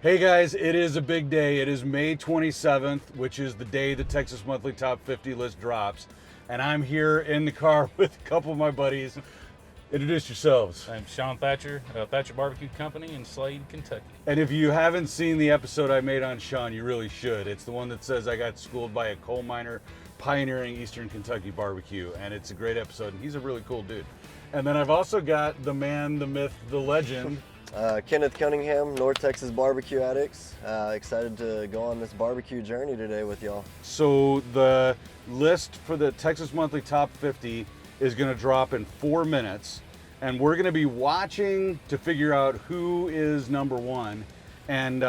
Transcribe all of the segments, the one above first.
Hey guys, it is a big day. It is May 27th, which is the day the Texas Monthly Top 50 list drops. And I'm here in the car with a couple of my buddies. Introduce yourselves. I'm Sean Thatcher, Thatcher Barbecue Company in Slade, Kentucky. And if you haven't seen the episode I made on Sean, you really should. It's the one that says I got schooled by a coal miner pioneering Eastern Kentucky barbecue. And it's a great episode, and he's a really cool dude. And then I've also got the man, the myth, the legend. Kenneth, Cunningham, North Texas barbecue addicts. Excited to go on this barbecue journey today with y'all. So the list for the Texas Monthly Top 50 is going to drop in 4 minutes, and we're going to be watching to figure out who is number one. And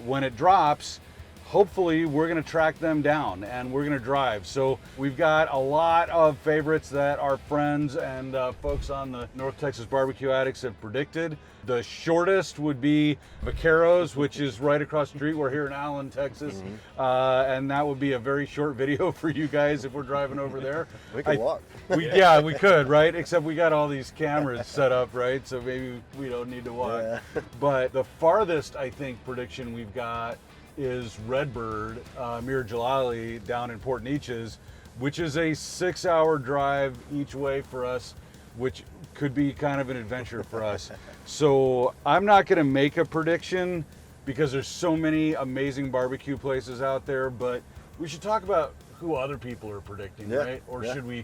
when it drops, hopefully we're going to track them down and we're going to drive. So we've got a lot of favorites that our friends and folks on the North Texas Barbecue Addicts have predicted. The shortest would be Vaqueros, which is right across the street. We're here in Allen, Texas. And that would be a very short video for you guys if we're driving over there. We could walk. Yeah, we could, right? Except we got all these cameras set up, right? So maybe we don't need to walk. Yeah. But the farthest, I think, prediction we've got is Redbird, Mir Jalali down in Port Neches, which is a 6-hour drive each way for us, which could be kind of an adventure for us. So I'm not going to make a prediction because there's so many amazing barbecue places out there, but we should talk about who other people are predicting, right? Or should we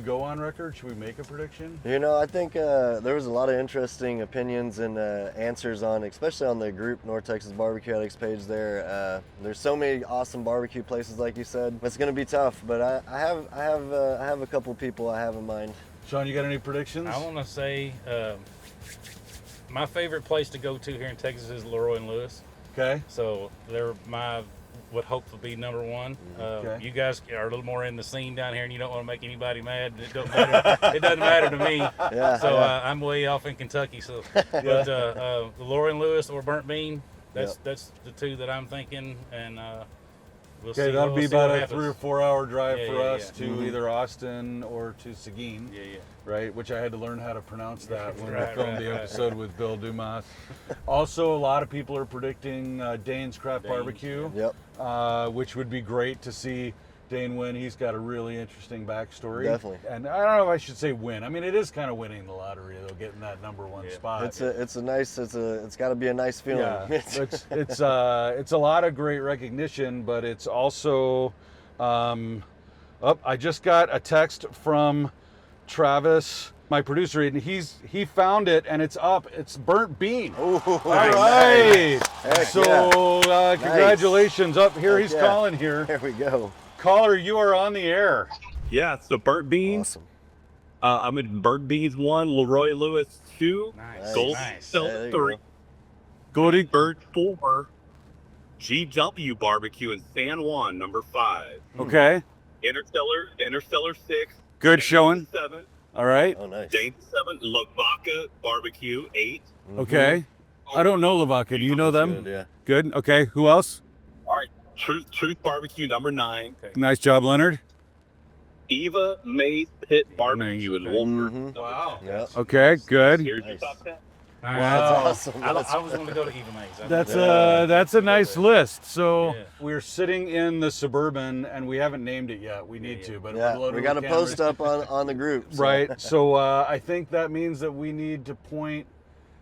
go on record? Should we make a prediction? You know, I think there was a lot of interesting opinions and answers on, especially on the group North Texas Barbecue Addicts page there. There's so many awesome barbecue places, like you said. It's going to be tough, but I have a couple people I have in mind. Sean, you got any predictions? I want to say my favorite place to go to here in Texas is Leroy and Lewis. Okay. So they're would hope to be number one. Okay. You guys are a little more in the scene down here, and you don't want to make anybody mad. It doesn't matter. It doesn't matter to me. Yeah, So yeah. I'm way off in Kentucky. So, but Leroy and Lewis or Burnt Bean, that's the two that I'm thinking, and we'll see. Okay, that'll be see what about a happens. 3 or 4 hour drive Yeah, for yeah, us yeah. to either Austin or to Seguin, Yeah, yeah. right? Which I had to learn how to pronounce that when I Right, filmed right, the right. episode with Bill Dumas. Also, a lot of people are predicting Dane's Craft Dane's, Barbecue, Yep. which would be great to see Dane win. He's got a really interesting backstory. Definitely. And I don't know if I should say win. I mean, it is kind of winning the lottery, though, getting that number one spot. It's got to be a nice feeling. Yeah, it's a lot of great recognition, but it's also, I just got a text from Travis, my producer, and he found it and it's up. It's Burnt Bean. Ooh, All right. Heck So congratulations. Up here, Heck he's yeah. calling here. There we go. Caller, you are on the air. Yeah, so Burnt Beans. Awesome. I'm in Burnt Beans 1, Leroy Lewis 2, Nice. Gold Nice. Silver There you 3, go. Goody Bird 4, GW Barbecue in San Juan, number 5, Okay. Interstellar 6, Good showing. 7, All right. Oh, nice. Dane 7, Lavaca Barbecue 8. Okay. I don't know Lavaca. Do you know them? Good, yeah. Good. Okay. Who else? All right, Truth Barbecue number 9, Nice job, Leonard. Eva Mays Pit Barbecue in Wolford. Mhm. Wow. Yep. Okay. Good. Here's your Nice. top 10. Wow. That's awesome. I was going to go to Eva Mays. That's a nice list. So Yeah. we're sitting in the Suburban, and we haven't named it yet. We need to, but Yeah, we're loaded we got to with post cameras. up on the group. So. Right. So I think that means that we need to point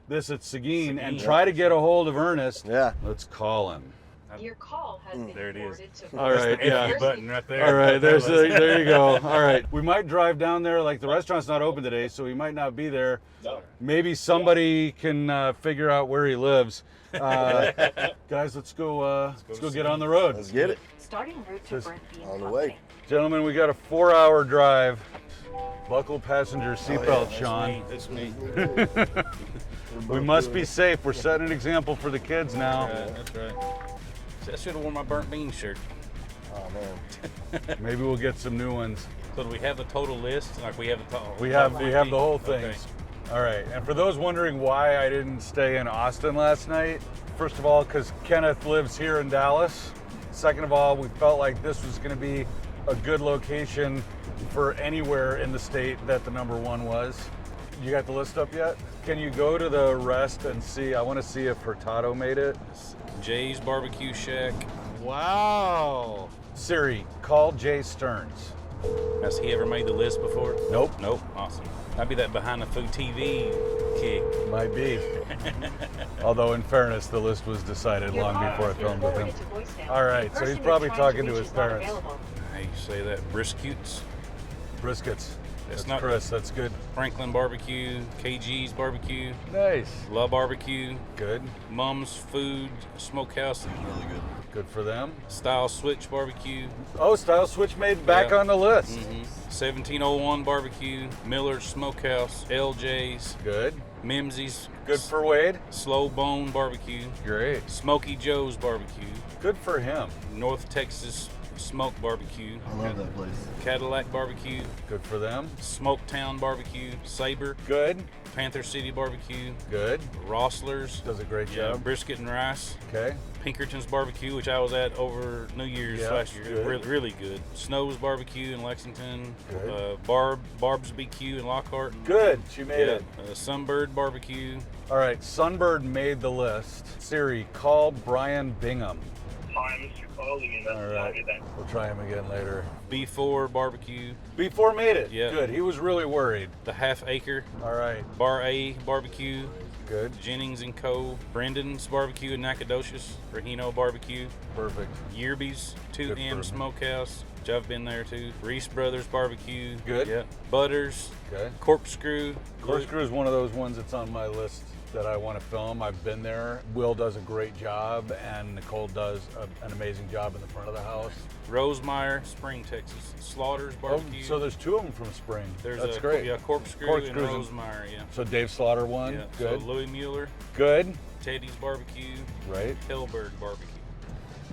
this at Seguin and try to get a hold of Ernest. Yeah. Let's call him. Your call has been There it is. forwarded to All right. That's the Yeah. button right there. All right. There you go. All right. We might drive down there. Like the restaurant's not open today, so we might not be there. Maybe somebody can figure out where he lives. Guys, let's go get on the road. Let's get it. starting route to Burnt Bean On the Company. way. Gentlemen, we got a 4-hour drive. Buckle passenger seatbelt, Sean. That's me. We must be safe. We're setting an example for the kids now. That's right. I should have worn my Burnt Bean shirt. Oh man. Maybe we'll get some new ones. So do we have the total list? Like we have the total? We have the whole thing. Okay. All right. And for those wondering why I didn't stay in Austin last night, first of all, because Kenneth lives here in Dallas. Second of all, we felt like this was going to be a good location for anywhere in the state that the number one was. You got the list up yet? Can you go to the rest and see? I want to see if Hurtado made it. Jay's Barbecue Shack. Wow. Siri, call Jay Stearns. Has he ever made the list before? Nope. Nope. Awesome. That'd be that behind the food TV kick. Might be. Although, in fairness, the list was decided Your long call before I has been filmed with him. forwarded to voicemail. All right, The so he's person probably you're trying talking to reach his is not parents. available. How you say that? Briskets. Briskets. That's not- Chris. That's good. Franklin Barbecue. KG's Barbecue. Nice. La Barbecue. Good. Mom's Food Smokehouse. Really good. Good for them. Style Switch Barbecue. Oh, Style Switch made back Yeah. on the list. 1701 Barbecue. Miller's Smokehouse. LJ's. Good. Mimsy's. Good for Wade. Slow Bone Barbecue. Great. Smoky Joe's Barbecue. Good for him. North Texas Smoke Barbecue. I love that place. Cadillac Barbecue. Good for them. Smoketown Barbecue. Sabre. Good. Panther City Barbecue. Good. Rossler's. Does a great Yeah, job. Brisket and Rice. Okay. Pinkerton's Barbecue, which I was at over New Year's Yeah, last year. good. Really good. Snow's Barbecue in Lexington. Good. Barb's BQ in Lockhart. Good. She made it. Sunbird Barbecue. All right. Sunbird made the list. Siri, call Brian Bingham. Hi, Mr. Calling, and All right. We'll try him again later. B4 Barbecue. Before made it. Yeah. Good. He was really worried. The Half Acre. All right. Bar A Barbecue. Good. Jennings and Co. Brendan's Barbecue in Nacogdoches. Rahino Barbecue. Perfect. Yearby's Good for 2M him. Smokehouse, which I've been there too. Reese Brothers Barbecue. Good. Yeah. Butters. Okay. Corkscrew. Corkscrew is one of those ones that's on my list that I want to film. I've been there. Will does a great job, and Nicole does an amazing job in the front of the house. Rosemeyer, Spring, Texas. Slaughter's Oh, Barbecue. so there's two of them from Spring. There's That's a great. Yeah, Corkscrew and Corkscrews and- Rosemeyer. Yeah. So Dave Slaughter one. Yeah. Good. So Louis Mueller, Good. Teddy's Barbecue, Right. Hillberg Barbecue.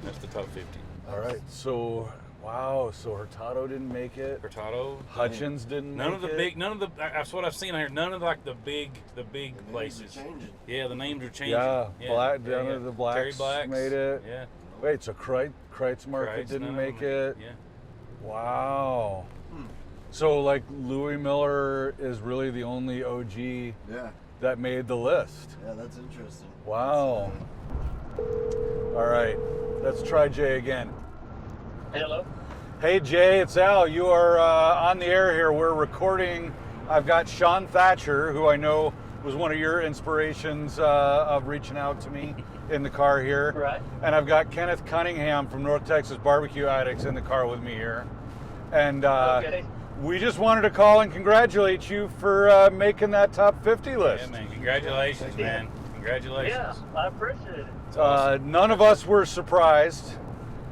That's the top 50. All right. So wow. So Hurtado didn't make it. Hurtado. Hutchins didn't. None make of the it. big. None of the. That's what I've seen here. None of like the big places. Changing. Yeah, the names are changing. Yeah. Black. None of the Terry Blacks made it. Yeah. Wait. So Kreitz Market Kreitz, didn't none make of them. it. Yeah. Wow. So like Louis Miller is really the only OG Yeah. that made the list. Yeah, that's interesting. Wow. All right. Let's try Jay again. Hello. Hey Jay, it's Al. You are on the air here. We're recording. I've got Sean Thatcher, who I know was one of your inspirations of reaching out to me in the car here. Right. And I've got Kenneth Cunningham from North Texas Barbecue Addicts in the car with me here. And Okay. we just wanted to call and congratulate you for making that top 50 list. Yeah, man. Congratulations, man. Congratulations. Yeah, I appreciate it. It's awesome. None of us were surprised.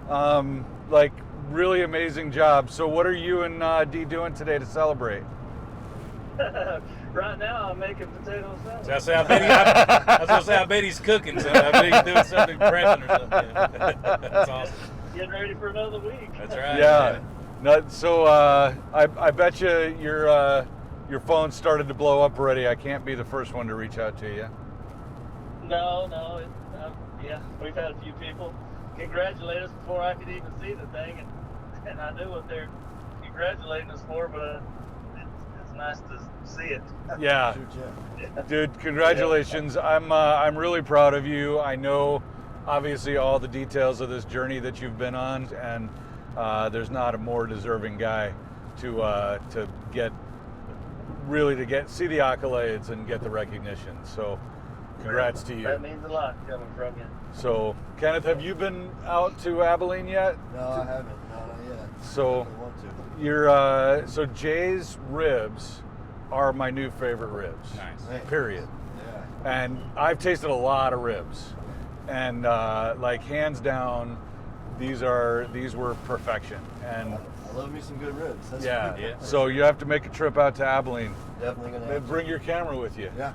Like, really amazing job. So what are you and Dee doing today to celebrate? Right now, I'm making potato salad. So I say, I was gonna say, I bet he's cooking. So I bet he's doing something, prepping or something. That's awesome. Getting ready for another week. That's right. Yeah. No, so I bet you your phone started to blow up already. I can't be the first one to reach out to you. No. Yeah, we've had a few people congratulate us before I could even see the thing, and I knew what they're congratulating us for, but it's nice to see it. Yeah. Shoot, yeah. Dude, congratulations. I'm really proud of you. I know obviously all the details of this journey that you've been on, and there's not a more deserving guy to see the accolades and get the recognition. So congrats to you. That means a lot coming from you. So Kenneth, have you been out to Abilene yet? No, I haven't. No, not yet. So I want to. so Jay's ribs are my new favorite ribs. Nice. Hey. Period. Yeah. And I've tasted a lot of ribs, and like hands down, these were perfection. And I love me some good ribs. That's yeah, Yeah. so you have to make a trip out to Abilene. Definitely gonna Maybe have bring your camera with you. to. Yeah.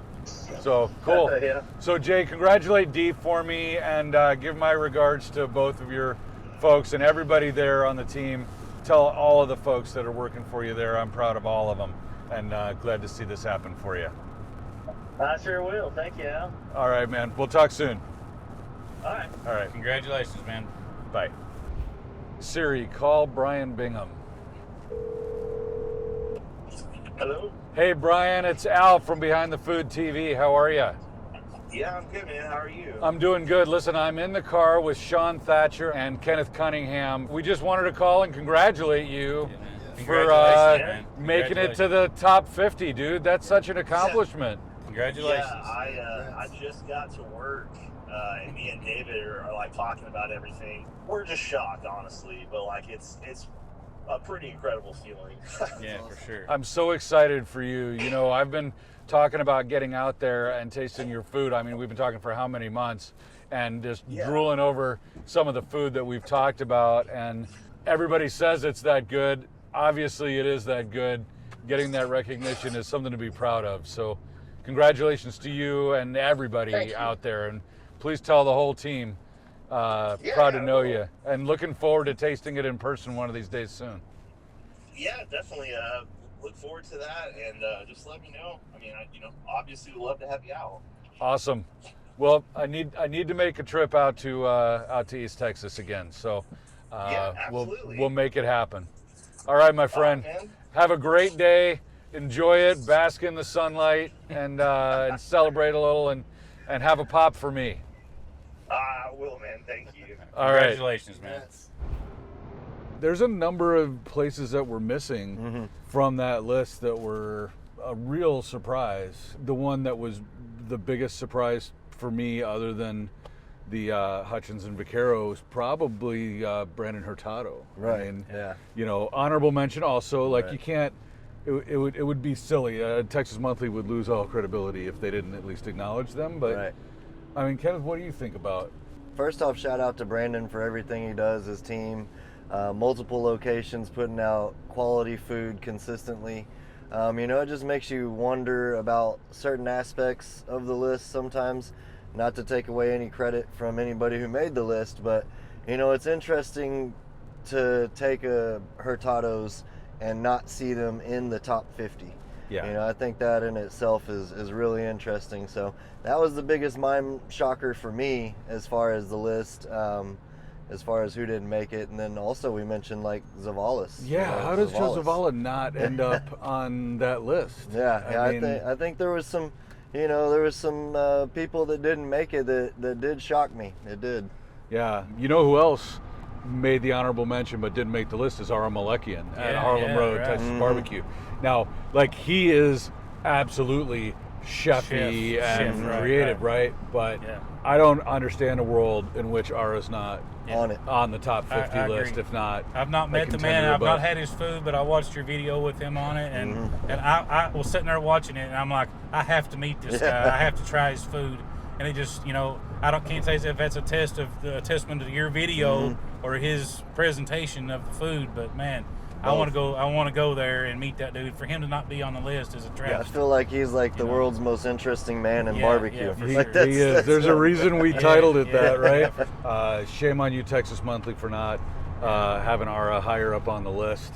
So cool. Yeah. So Jay, congratulate Dee for me, and give my regards to both of your folks and everybody there on the team. Tell all of the folks that are working for you there, I'm proud of all of them, and glad to see this happen for you. I sure will. Thank you, Al. All right, man. We'll talk soon. All right. All right. Congratulations, man. Bye. Siri, call Brian Bingham. Hello. Hey, Brian, it's Al from Behind the Food TV. How are you? Yeah, I'm good, man. How are you? I'm doing good. Listen, I'm in the car with Sean Thatcher and Kenneth Cunningham. We just wanted to call and congratulate you for Congratulations, man. making it to the top 50, dude. That's such an accomplishment. Congratulations. Yeah, I just got to work, and me and David are like talking about everything. We're just shocked, honestly, but like it's a pretty incredible feeling. Yeah, for sure. I'm so excited for you. You know, I've been talking about getting out there and tasting your food. I mean, we've been talking for how many months, and just drooling over some of the food that we've talked about, and everybody says it's that good. Obviously it is that good. Getting that recognition is something to be proud of. So congratulations to you and everybody out there, and please tell the whole team, proud to know you, and looking forward to tasting it in person one of these days soon. Yeah, definitely. Look forward to that, and just let me know. I mean, obviously would love to have you out. Awesome. Well, I need to make a trip out to East Texas again. So absolutely. we'll make it happen. All right, my friend. Have a great day. Enjoy it. Bask in the sunlight, and celebrate a little, and have a pop for me. I will, man. Thank you. All right. Congratulations, man. There's a number of places that we're missing from that list that were a real surprise. The one that was the biggest surprise for me, other than the Hutchins and Vaquero, is probably Brandon Hurtado. Right. I mean, Yeah. you know, honorable mention also. Like, you can't. It would be silly. Texas Monthly would lose all credibility if they didn't at least acknowledge them. But Right. I mean, Kenneth, what do you think about? First off, shout out to Brandon for everything he does, his team, multiple locations, putting out quality food consistently. You know, it just makes you wonder about certain aspects of the list sometimes, not to take away any credit from anybody who made the list, but, you know, it's interesting to take Hurtado's and not see them in the top 50. Yeah. You know, I think that in itself is really interesting. So that was the biggest mind shocker for me as far as the list, as far as who didn't make it. And then also we mentioned like Zavalis. Yeah, how does Joe Zavala not end up on that list? I think there was some, you know, people that didn't make it that did shock me. It did. Yeah, you know who else made the honorable mention but didn't make the list is Ara Malekian at Harlem Road, right. Texas Barbecue. Now, like, he is absolutely chefy and creative, right? But I don't understand a world in which Ara's not on the top 50 I list, agree. if not. I've not met the man. I've not had his food, but I watched your video with him on it, and I was sitting there watching it, and I'm like, I have to meet this guy. I have to try his food. And it just, you know, can't say if that's a testament to your video or his presentation of the food, but man, I want to go there and meet that dude. For him to not be on the list is a Yeah, I travesty. feel like he's like the world's most interesting man in barbecue. Yeah, for Like, sure. He is. There's a reason we titled it that, right? Yeah. Shame on you, Texas Monthly, for not having Ara higher up on the list.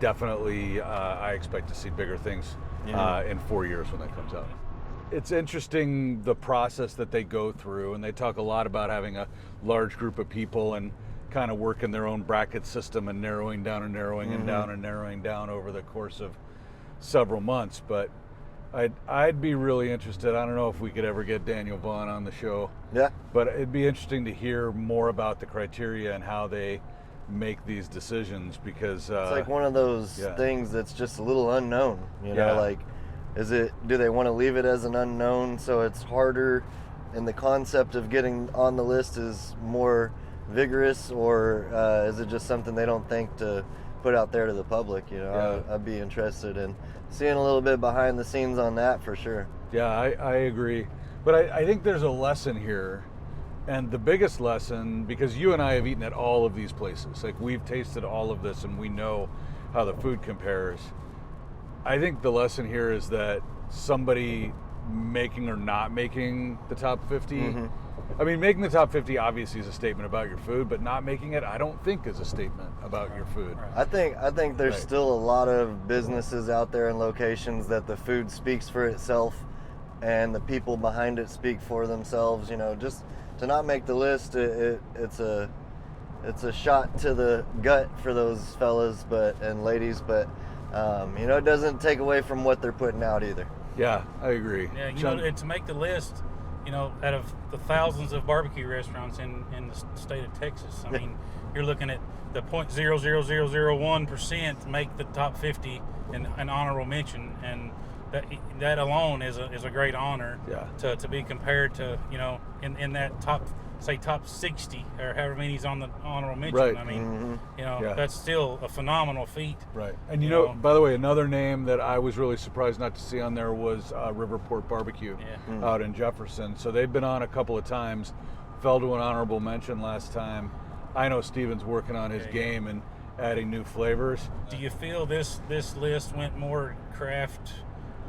Definitely, I expect to see bigger things in 4 years when that comes out. It's interesting the process that they go through, and they talk a lot about having a large group of people and kind of working their own bracket system and narrowing down and narrowing and down and narrowing down over the course of several months. But I'd be really interested. I don't know if we could ever get Daniel Vaughn on the show. Yeah. But it'd be interesting to hear more about the criteria and how they make these decisions, because it's like one of those things that's just a little unknown, you know, like, do they want to leave it as an unknown so it's harder and the concept of getting on the list is more vigorous, or is it just something they don't think to put out there to the public? You know, I'd be interested in seeing a little bit behind the scenes on that for sure. Yeah, I agree. But I think there's a lesson here, and the biggest lesson, because you and I have eaten at all of these places, like, we've tasted all of this and we know how the food compares. I think the lesson here is that somebody making or not making the top 50, I mean, making the top 50 obviously is a statement about your food, but not making it, I don't think, is a statement about your food. I think there's still a lot of businesses out there and locations that the food speaks for itself and the people behind it speak for themselves. You know, just to not make the list, it's a shot to the gut for those fellas and ladies, but It doesn't take away from what they're putting out either. Yeah, I agree. Yeah, and to make the list, out of the thousands of barbecue restaurants in the state of Texas, I mean, you're looking at the 0.00001% make the top 50 in an honorable mention, and that alone is a great honor. Yeah. To be compared to in that top 60 or however many's on the honorable mention. Right. I mean, Yeah. that's still a phenomenal feat. Right. And by the way, another name that I was really surprised not to see on there was Riverport Barbecue out in Jefferson. So they've been on a couple of times, fell to an honorable mention last time. I know Steven's working on his game and adding new flavors. Do you feel this list went more craft,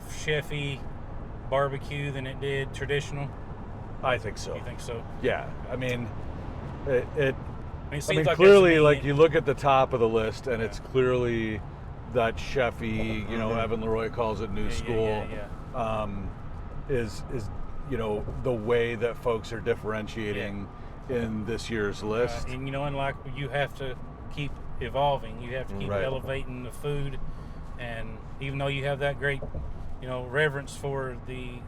chefy barbecue than it did traditional? I think so. You think so? Yeah. I mean, it seems like clearly, like you look at the top of the list, and it's clearly that chefy. Evan Leroy calls it new school. Is the way that folks are differentiating in this year's list. And like you have to keep evolving. You have to keep elevating the food, and even though you have that great, reverence for the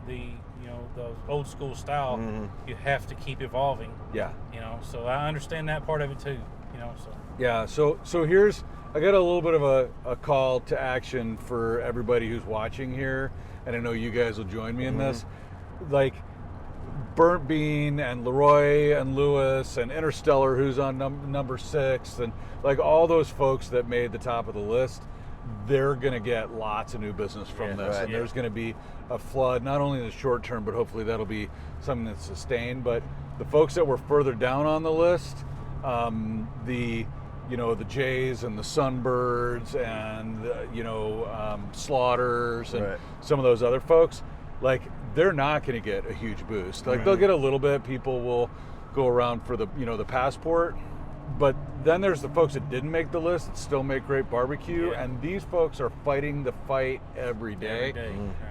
old school style, you have to keep evolving. Yeah. So I understand that part of it too. So. Yeah. So here's, I got a little bit of a call to action for everybody who's watching here, and I know you guys will join me in this. Like Burnt Bean and Leroy and Lewis and Interstellar, who's on number 6, and like all those folks that made the top of the list, they're going to get lots of new business from this. And there's going to be a flood, not only in the short term, but hopefully that'll be something that's sustained. But the folks that were further down on the list, the Jays and the Sunbirds and, Slaughters and some of those other folks, like, they're not going to get a huge boost. Like, they'll get a little bit. People will go around for the, the passport. But then there's the folks that didn't make the list that still make great barbecue, and these folks are fighting the fight every day.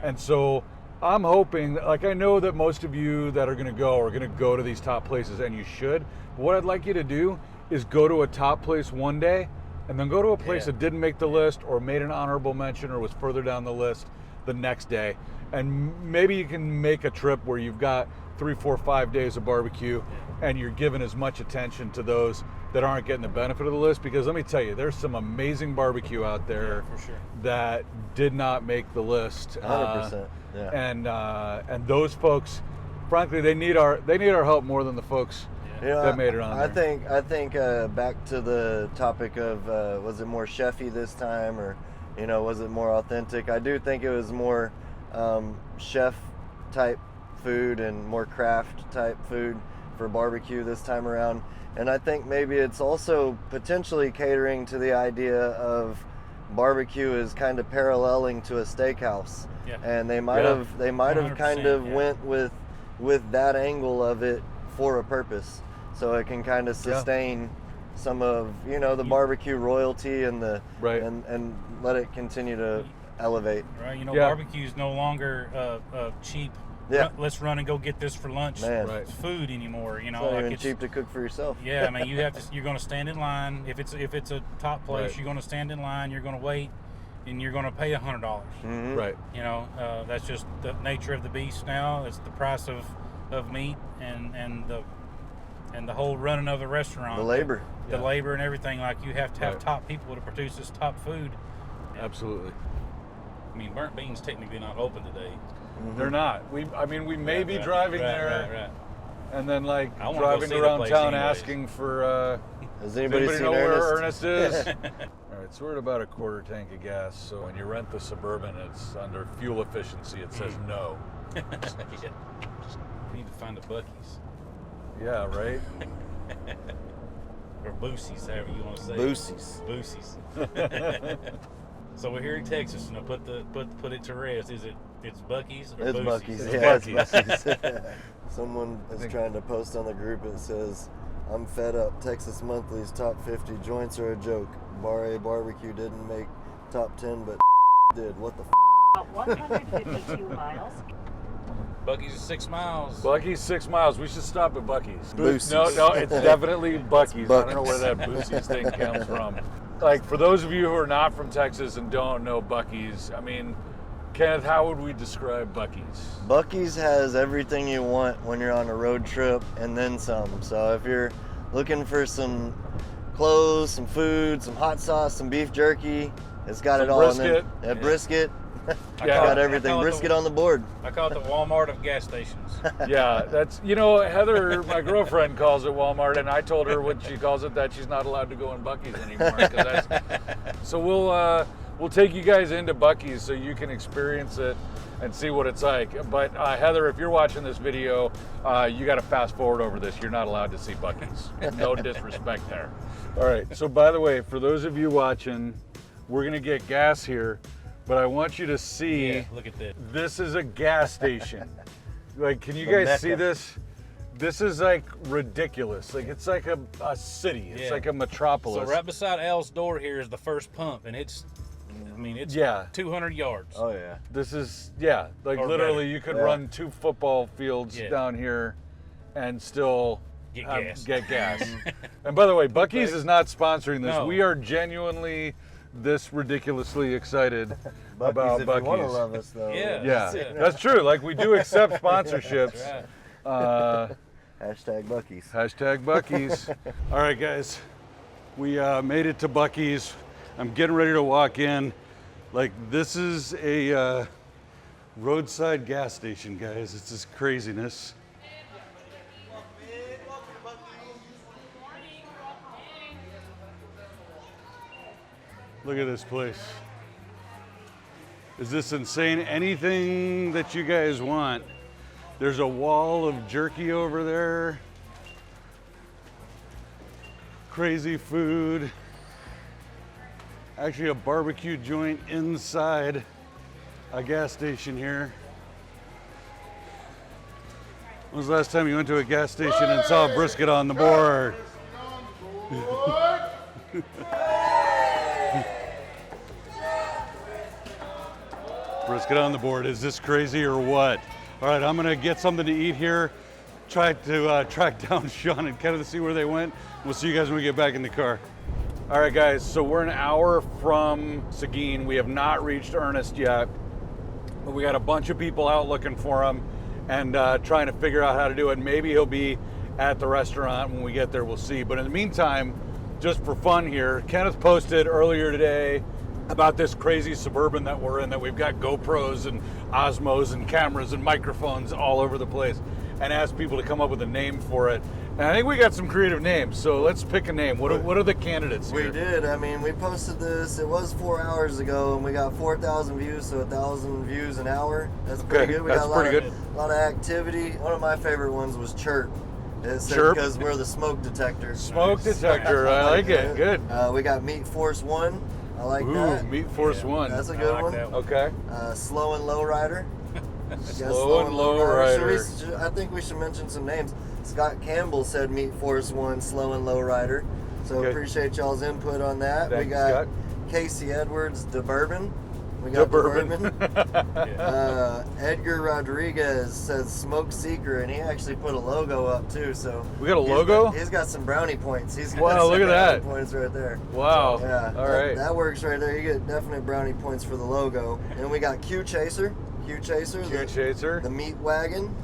And so I'm hoping, like, I know that most of you that are going to go to these top places, and you should. But what I'd like you to do is go to a top place one day, and then go to a place that didn't make the list or made an honorable mention or was further down the list the next day. And maybe you can make a trip where you've got 3, 4, 5 days of barbecue, and you're giving as much attention to those that aren't getting the benefit of the list, because let me tell you, there's some amazing barbecue out there for sure that did not make the list. 100%. And those folks, frankly, they need our help more than the folks that made it on there. I think back to the topic of was it more chefy this time, or was it more authentic? I do think it was more chef type food and more craft type food for barbecue this time around. And I think maybe it's also potentially catering to the idea of barbecue is kind of paralleling to a steakhouse. And they might have kind of went with that angle of it for a purpose, so it can kind of sustain some of the barbecue royalty and the and let it continue to elevate. Right. Barbecue is no longer cheap. Let's run and go get this for lunch. Food anymore. It's not even cheap to cook for yourself. Yeah, I mean, you're going to stand in line. If it's a top place, you're going to stand in line. You're going to wait, and you're going to pay $100. Right. That's just the nature of the beast now. It's the price of meat and the whole running of the restaurant. The labor. The labor and everything. Like, you have to have top people to produce this top food. Absolutely. I mean, Burnt Bean's technically not open today. They're not. We may be driving there, and then driving go around town anyways. Asking for. Does anybody know where Ernest is? Yeah. All right, so we're at about a quarter tank of gas. So when you rent the Suburban, it's under fuel efficiency. It says no. You need to find a Buc-ee's. Yeah, right. Or Boosie's, however you want to say. Boosie's. So we're here in Texas, and I put it to rest. It's Buc-ee's or It's Boosie's? Buc-ee's. Yeah, it's Buc-ee's. Someone is trying to post on the group and says, "I'm fed up. Texas Monthly's top 50 joints are a joke. Bar A Barbecue didn't make top 10, but did. What the f?" About 152 miles. Buc-ee's is 6 miles. Buc-ee's 6 miles. We should stop at Buc-ee's. Boosie's. No, it's definitely Buc-ee's. I don't know where Buc-ee's. that Boosie's thing comes from. like for those of you who are not from Texas and don't know Buc-ee's, I mean, Kenneth, how would we describe Buc-ee's? Buc-ee's has everything you want when you're on a road trip and then some. So if you're looking for some clothes, some food, some hot sauce, some beef jerky, it's got Some it all. brisket. And then, brisket. Yeah. Got everything. Brisket on the board. I call it the Walmart of gas stations. Yeah, that's, you know, Heather, my girlfriend, calls it Walmart, and I told her when she calls it that she's not allowed to go in Buc-ee's anymore. 'Cause so we'll take you guys into Buc-ee's so you can experience it and see what it's like. But Heather, if you're watching this video, you got to fast forward over this. You're not allowed to see Buc-ee's. No disrespect there. All right, so by the way, for those of you watching, we're gonna get gas here, but I want you to see, Yeah, look at this. this is a gas station. Like, can you The guys Mecca. see this? This is like ridiculous. Like, it's like a city. It's Yeah. like a metropolis. So right beside Al's door here is the first pump, and it's 200 yards. Oh yeah. This is, yeah, like Or literally better. you could Yeah. run 2 football fields Yeah. down here and still Get gas. And by the way, Buc-ee's is not sponsoring this. No. We are genuinely this ridiculously excited about if you want to Buc-ee's. love us though. Yeah. Yeah, That's it. that's true. Like, we do accept sponsorships. That's right. Hashtag Buc-ee's. Hashtag Buc-ee's. All right, guys, we made it to Buc-ee's. I'm getting ready to walk in. Like, this is a roadside gas station, guys. It's just craziness. Look at this place. Is this insane? Anything that you guys want. There's a wall of jerky over there. Crazy food. Actually, a barbecue joint inside a gas station here. When was the last time you went to a gas station and saw a brisket on the board? Brisket on the board. Is this crazy or what? All right, I'm gonna get something to eat here. Try to track down Sean and Kenneth to see where they went. We'll see you guys when we get back in the car. All right, guys, so we're an hour from Seguin. We have not reached Ernest yet, but we got a bunch of people out looking for him and trying to figure out how to do it. Maybe he'll be at the restaurant when we get there, we'll see. But in the meantime, just for fun here, Kenneth posted earlier today about this crazy Suburban that we're in, that we've got GoPros and Osmos and cameras and microphones all over the place, and asked people to come up with a name for it. And I think we got some creative names, so let's pick a name. What are the candidates here? We did. I mean, we posted this. It was 4 hours ago, and we got 4,000 views, so 1,000 views an hour. That's pretty Okay, good. We that's got pretty a lot of activity. One of my favorite ones was Chirp. It said Chirp? because we're the smoke detector. Smoke detector, I like it. Good. We got Meat Force 1. I like Ooh, that. Meat Force 1. That's a good like one. that one. Okay. Slow and Low Rider. Slow and Low Rider. I think we should mention some names. Scott Campbell said Meat Force 1, Slow and Low Rider. So Okay. appreciate y'all's input on that. Thank we you, got Scott. Casey Edwards, the Bourbon. We got Suburban. the Bourbon. Edgar Rodriguez says Smoke Seeker, and he actually put a logo up too. So We got a logo? He's got some brownie points. He's got Wow, some look at brownie that. points right there. Wow. Yeah. All right. That works right there. You get definite brownie points for the logo. And we got Q Chaser. Q Chaser. The Meat Wagon.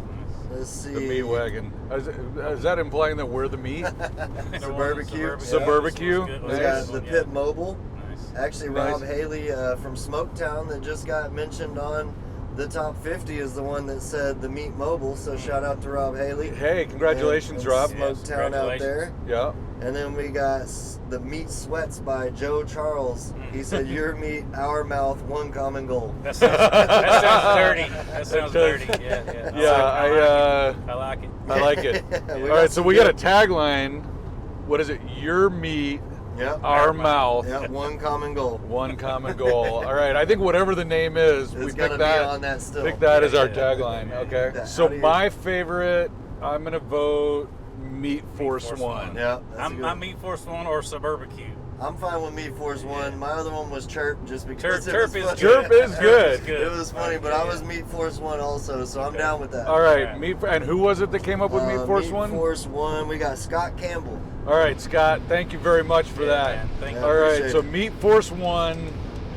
Let's see. The meat wagon. Is that implying that we're the meat? Suburbicue. Suburbicue. Good. We Nice. got the Pit Mobile. Nice. Actually, Nice. Rob Haley from Smoketown that just got mentioned on the top 50 is the one that said the Meat Mobile. So shout out to Rob Haley. Hey, congratulations, And Rob. Smoketown out there. Yeah. And then we got the Meat Sweats by Joe Charles. He said, "Your meat, our mouth, one common goal." That sounds dirty. That sounds does. dirty. Yeah. Yeah, I like it. I like it. We All right, got so some we got a good- tagline. What is it? Your meat, Yep. our mouth, Yep. One common goal. one common goal. All right, I think whatever the name is, we It's pick gonna be that. on that still. Pick that as our Yeah. tagline. Okay. Yeah. So How do you- my favorite, I'm gonna vote Meat Force Force 1. Yeah. That's a good I'm one. Meat Force 1 or Suburbicue. I'm fine with Meat Force 1. My other one was Chirp, just because Chirp it was is funny. Chirp is good. It was funny, but I was Meat Force 1 also, so I'm down with that. All right, Yeah. and who was it that came up with Meat Force 1? Meat Force 1. We got Scott Campbell. All right, Scott, thank you very much for that. Man, thank you. All right, appreciate so it. Meat Force 1,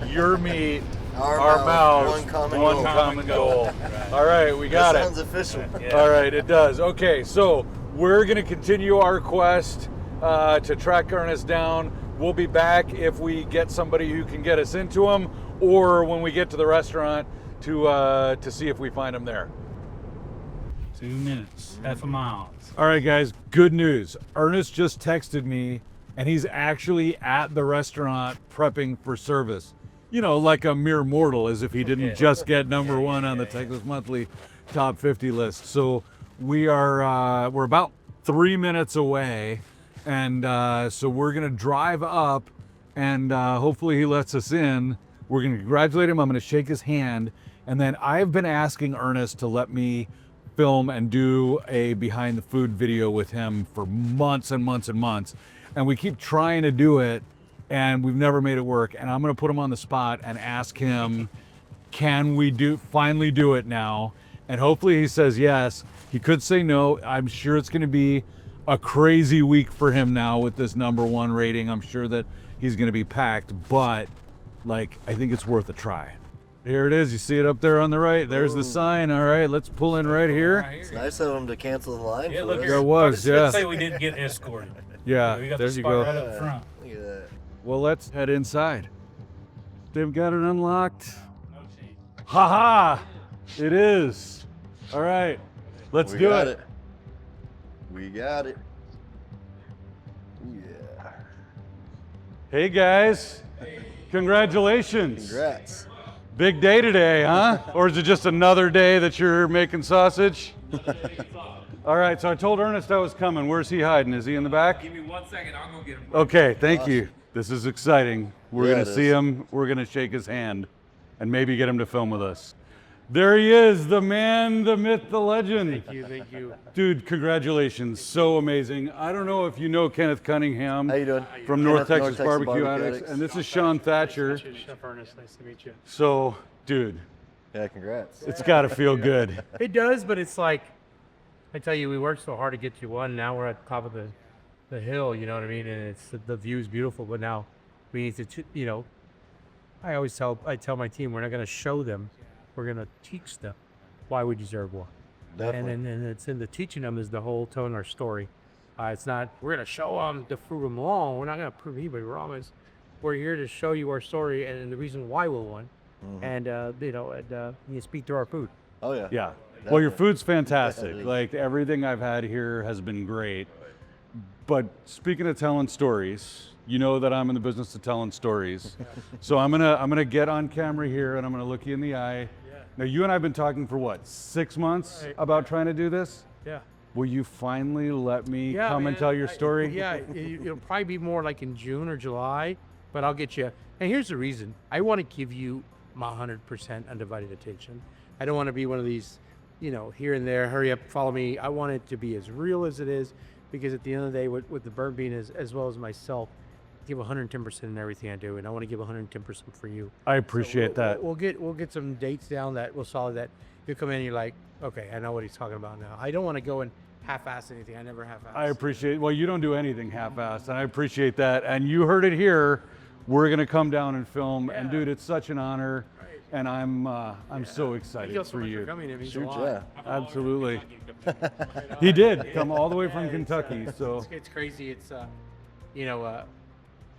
your meat, Our mouths, one common one goal. common goal. All right, we got That it. sounds official. Yeah. All right, it does. Okay, so we're going to continue our quest to track Ernest down. We'll be back if we get somebody who can get us into him, or when we get to the restaurant to see if we find him there. 2 minutes, half a mile. All right, guys, good news. Ernest just texted me, and he's actually at the restaurant prepping for service. You know, like a mere mortal, as if he didn't just get number one on the Texas Monthly Top 50 list. So we're about 3 minutes away, and so we're gonna drive up, and hopefully he lets us in. We're gonna congratulate him. I'm gonna shake his hand, and then I've been asking Ernest to let me film and do a behind the food video with him for months and months and months, and we keep trying to do it, and we've never made it work. And I'm gonna put him on the spot and ask him, can we finally do it now? And hopefully he says yes. He could say no. I'm sure it's gonna be a crazy week for him now with this number one rating. I'm sure that he's gonna be packed, but like, I think it's worth a try. Here it is. You see it up there on the right. There's the sign. All right, let's pull in right here. It's nice of them to cancel the line Yeah, for look us. here. There was, yeah. Let's say we didn't get escorted. Yeah, We got there the you spot go. right up front. Look at that. Well, let's head inside. They've got it unlocked. No cheat. Ha ha! It is. All right, let's We do got it. We got it. Yeah. Hey guys, congratulations. Congrats. Big day today, huh? Or is it just another day that you're making sausage? All right, so I told Ernest I was coming. Where's he hiding? Is he in the back? Give me 1 second, I'll go get him. Okay, thank you. This is exciting. We're Yeah, gonna it see is. him. We're gonna shake his hand and maybe get him to film with us. There he is, the man, the myth, the legend. Thank you. Dude, congratulations. So amazing. I don't know if you know Kenneth Cunningham How you doing? from Kenneth, North Texas Barbecue Addicts, and this is Sean Thatcher. Chef Ernest, nice to meet you. So, dude, Yeah, congrats. it's got to feel good. It does, but it's like, I tell you, we worked so hard to get you one. Now we're at the top of the hill, you know what I mean? And it's the view's beautiful, but now we need to, you know, I tell my team, we're not going to show them, we're going to teach them why we deserve one. Definitely. And it's in the teaching them is the whole tone of our story. It's not, we're going to show them to prove them wrong. We're not going to prove anybody wrong. We're here to show you our story and the reason why we won. And, you know, and you speak to our food. Oh yeah. Yeah. Well, your food's fantastic. Definitely. Like, everything I've had here has been great. But speaking of telling stories, you know that I'm in the business of telling stories. So I'm gonna get on camera here and I'm gonna look you in the eye. Now, you and I have been talking for what, 6 months Right. about trying to do this? Yeah. Will you finally let me come and man, tell your story? It'll probably be more like in June or July, but I'll get you. And here's the reason. I want to give you my 100% undivided attention. I don't want to be one of these, you know, here and there, hurry up, follow me. I want it to be as real as it is, because at the end of the day, with the burn bean as well as myself, I give 110% in everything I do, and I want to give 110% for you. I appreciate that. We'll get some dates down that will solve that. You come in and you're like, okay, I know what he's talking about now. I don't want to go and half-ass anything. I never half-ass. I appreciate, well, you don't do anything half-assed, and I appreciate that. And you heard it here. We're gonna come down and film, and dude, it's such an honor, and I'm so excited Thank you so for much you. for coming. It means Shoot, a lot. yeah. Absolutely. He did come all the way from Kentucky, so It's crazy. It's you know,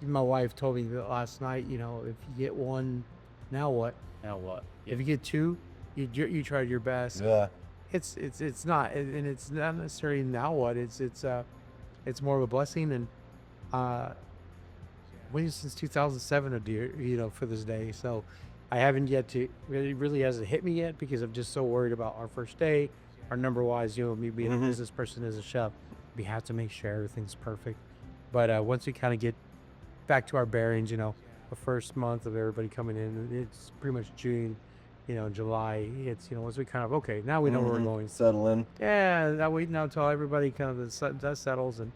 my wife told me that last night. You know, if you get one, now what? Now what? If you get two, you tried your best. Yeah. It's not, and it's not necessarily now what. It's more of a blessing, and waiting since 2007 a dear, you know, for this day. So I haven't yet to, it really hasn't hit me yet, because I'm just so worried about our first day, our number wise, you know, me being a business person as a chef, we have to make sure everything's perfect. But once we kind of get back to our bearings, you know, the first month of everybody coming in, it's pretty much June, you know, July, it's, you know, once we kind of, okay, now we know where we're going. Settle in. Yeah, now wait now until everybody kind of settles and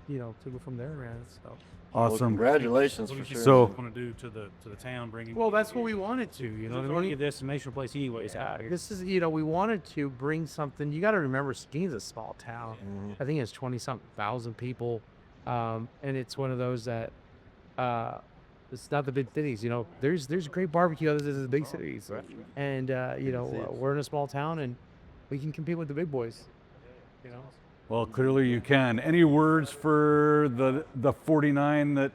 you know, to go from there, man. So Awesome. Congratulations What for do you sure. So- want to do to the town, bringing? Well, that's what we wanted to, you know. It's already a destination place anyways. This is, you know, we wanted to bring something. You got to remember, Skeen's a small town. I think it's 20-something thousand people, and it's one of those that it's not the big cities. You know, there's great barbecue other than the big cities, and you know, we're in a small town, and we can compete with the big boys. You know. Well, clearly you can. Any words for the 49 that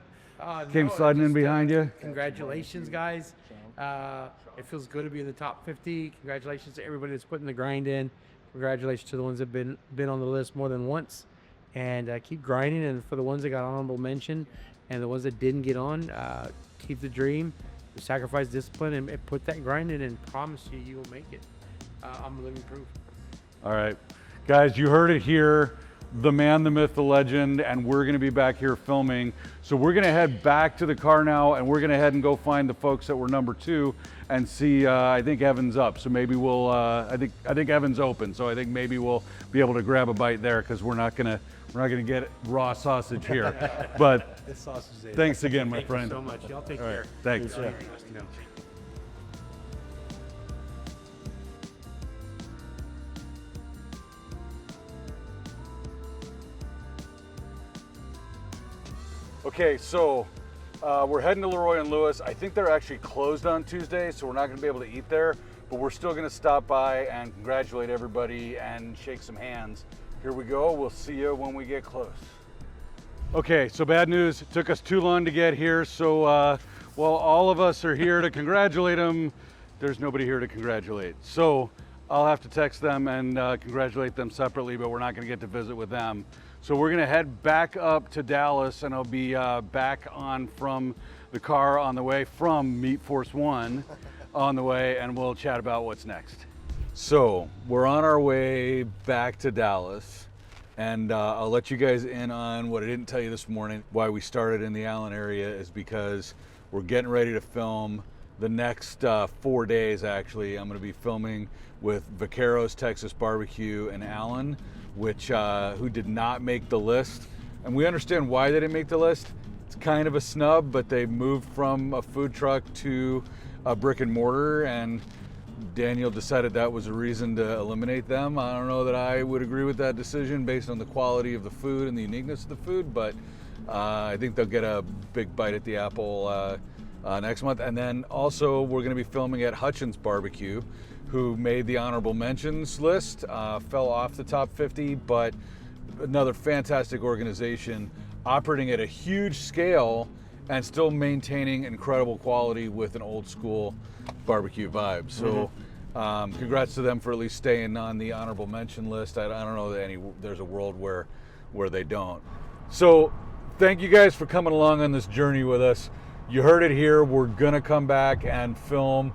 came sliding in behind you? Congratulations, guys. It feels good to be in the top 50. Congratulations to everybody that's putting the grind in. Congratulations to the ones that have been on the list more than once. And keep grinding. And for the ones that got honorable mention and the ones that didn't get on, keep the dream, sacrifice discipline, and put that grind in, and promise you will make it. I'm living proof. All right. Guys, you heard it here. The man, the myth, the legend, and we're going to be back here filming. So we're going to head back to the car now, and we're going to head and go find the folks that were number 2 and see. I think Evan's up, so maybe we'll. I think Evan's open, so I think maybe we'll be able to grab a bite there because we're not gonna get raw sausage here. But thanks again, my friend. Thank you so much. Y'all take All right, care. thanks. You know. Okay, so we're heading to Leroy and Lewis. I think they're actually closed on Tuesday, so we're not going to be able to eat there, but we're still going to stop by and congratulate everybody and shake some hands. Here we go. We'll see you when we get close. Okay, so bad news. It took us too long to get here, so while all of us are here to congratulate them, there's nobody here to congratulate. So I'll have to text them and congratulate them separately, but we're not going to get to visit with them. So we're gonna head back up to Dallas, and I'll be back on from the car on the way from Meat Force 1 on the way, and we'll chat about what's next. So we're on our way back to Dallas, and I'll let you guys in on what I didn't tell you this morning. Why we started in the Allen area is because we're getting ready to film the next 4 days. Actually, I'm gonna be filming with Vaqueros Texas Barbecue in Allen, which who did not make the list, and we understand why they didn't make the list. It's kind of a snub, but they moved from a food truck to a brick and mortar, and Daniel decided that was a reason to eliminate them. I don't know that I would agree with that decision based on the quality of the food and the uniqueness of the food, but I think they'll get a big bite at the apple next month. And then also we're going to be filming at Hutchins Barbecue, who made the honorable mentions list, fell off the top 50, but another fantastic organization operating at a huge scale and still maintaining incredible quality with an old school barbecue vibe. So congrats to them for at least staying on the honorable mention list. I don't know that there's a world where they don't. So thank you guys for coming along on this journey with us. You heard it here. We're gonna come back and film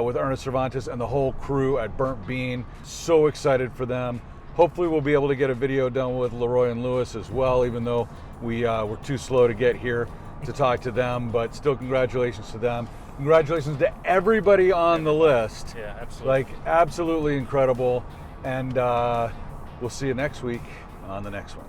with Ernest Servantes and the whole crew at Burnt Bean. So excited for them. Hopefully we'll be able to get a video done with Leroy and Lewis as well, even though we were too slow to get here to talk to them, but still congratulations to them. Congratulations to everybody on the list. Yeah, absolutely. Like, absolutely incredible. And we'll see you next week on the next one.